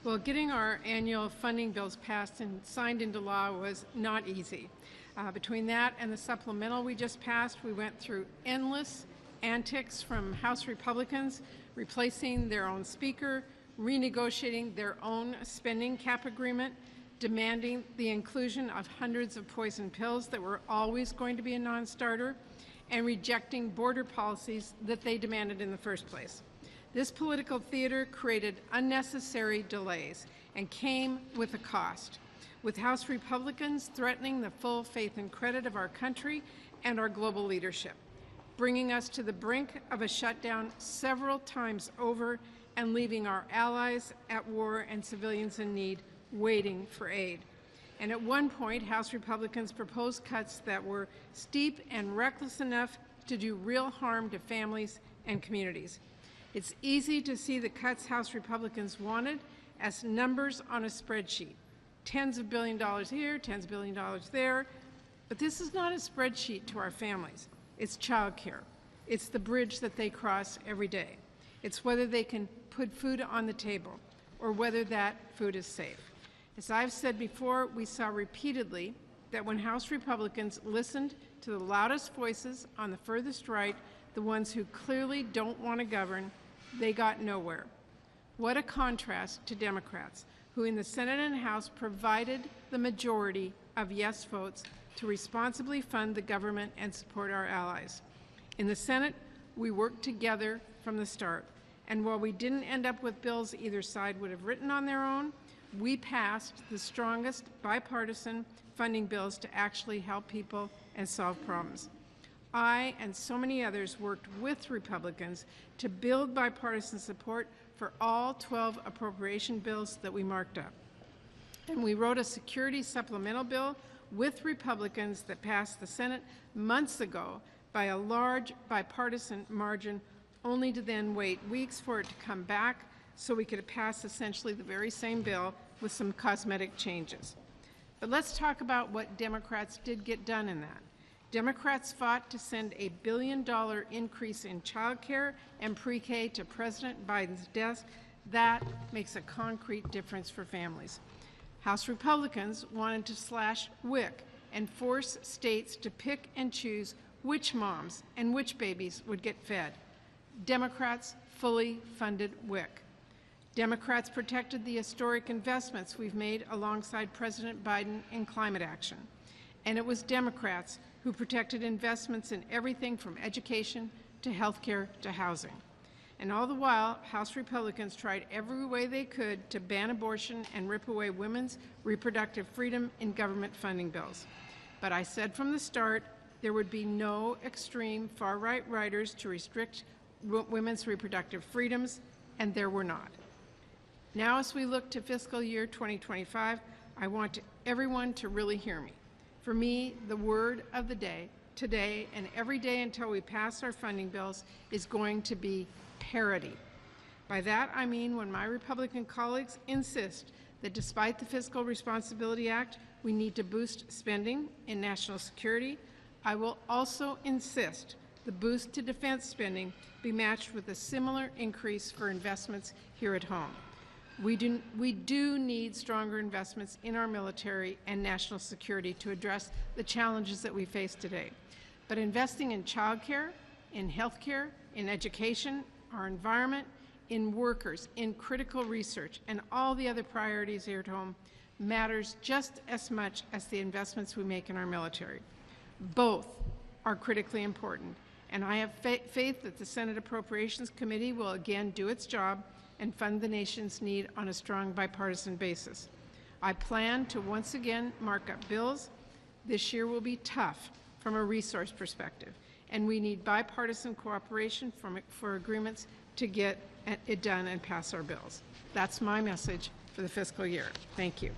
Well, getting our annual funding bills passed and signed into law was not easy. Between that and the supplemental we just passed, we went through endless antics from House Republicans, replacing their own speaker, renegotiating their own spending cap agreement, demanding the inclusion of hundreds of poison pills that were always going to be a non-starter, and rejecting border policies that they demanded in the first place. This political theater created unnecessary delays and came with a cost, with House Republicans threatening the full faith and credit of our country and our global leadership, bringing us to the brink of a shutdown several times over and leaving our allies at war and civilians in need waiting for aid. And at one point, House Republicans proposed cuts that were steep and reckless enough to do real harm to families and communities. It's easy to see the cuts House Republicans wanted as numbers on a spreadsheet. Tens of billions of dollars here, tens of billions of dollars there. But this is not a spreadsheet to our families. It's child care. It's the bridge that they cross every day. It's whether they can put food on the table or whether that food is safe. As I've said before, we saw repeatedly that when House Republicans listened to the loudest voices on the furthest right, the ones who clearly don't want to govern, they got nowhere. What a contrast to Democrats, who in the Senate and House provided the majority of yes votes to responsibly fund the government and support our allies. In the Senate, we worked together from the start, and while we didn't end up with bills either side would have written on their own, we passed the strongest bipartisan funding bills to actually help people and solve problems. I and so many others worked with Republicans to build bipartisan support for all 12 appropriation bills that we marked up. And we wrote a security supplemental bill with Republicans that passed the Senate months ago by a large bipartisan margin, only to then wait weeks for it to come back so we could pass essentially the very same bill with some cosmetic changes. But let's talk about what Democrats did get done in that. Democrats fought to send a $1 billion increase in child care and pre-K to President Biden's desk. That makes a concrete difference for families. House Republicans wanted to slash WIC and force states to pick and choose which moms and which babies would get fed. Democrats fully funded WIC. Democrats protected the historic investments we've made alongside President Biden in climate action. And it was Democrats who protected investments in everything from education to health care to housing. And all the while, House Republicans tried every way they could to ban abortion and rip away women's reproductive freedom in government funding bills. But I said from the start, there would be no extreme far-right riders to restrict women's reproductive freedoms, and there were not. Now, as we look to fiscal year 2025, I want everyone to really hear me. For me, the word of the day, today and every day until we pass our funding bills, is going to be parity. By that, I mean when my Republican colleagues insist that despite the Fiscal Responsibility Act, we need to boost spending in national security, I will also insist the boost to defense spending be matched with a similar increase for investments here at home. We do need stronger investments in our military and national security to address the challenges that we face today. But investing in childcare, in health care, in education, our environment, in workers, in critical research, and all the other priorities here at home matters just as much as the investments we make in our military. Both are critically important, and I have faith that the Senate Appropriations Committee will again do its job and fund the nation's need on a strong bipartisan basis. I plan to once again mark up bills. This year will be tough from a resource perspective, and we need bipartisan cooperation for agreements to get it done and pass our bills. That's my message for the fiscal year. Thank you.